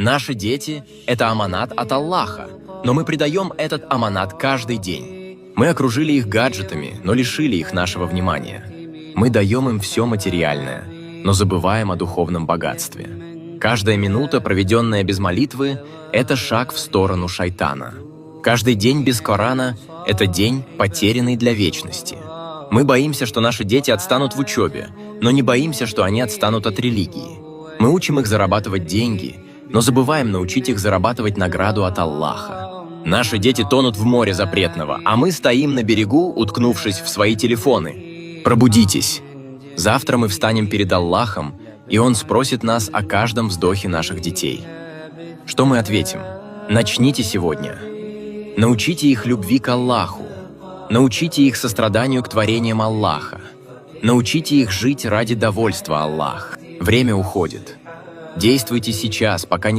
Наши дети – это аманат от Аллаха, но мы предаем этот аманат каждый день. Мы окружили их гаджетами, но лишили их нашего внимания. Мы даем им все материальное, но забываем о духовном богатстве. Каждая минута, проведенная без молитвы – это шаг в сторону шайтана. Каждый день без Корана – это день, потерянный для вечности. Мы боимся, что наши дети отстанут в учебе, но не боимся, что они отстанут от религии. Мы учим их зарабатывать деньги, но забываем научить их зарабатывать награду от Аллаха. Наши дети тонут в море запретного, а мы стоим на берегу, уткнувшись в свои телефоны. Пробудитесь! Завтра мы встанем перед Аллахом, и Он спросит нас о каждом вздохе наших детей. Что мы ответим? Начните сегодня. Научите их любви к Аллаху. Научите их состраданию к творениям Аллаха. Научите их жить ради довольства Аллаха. Время уходит. Действуйте сейчас, пока не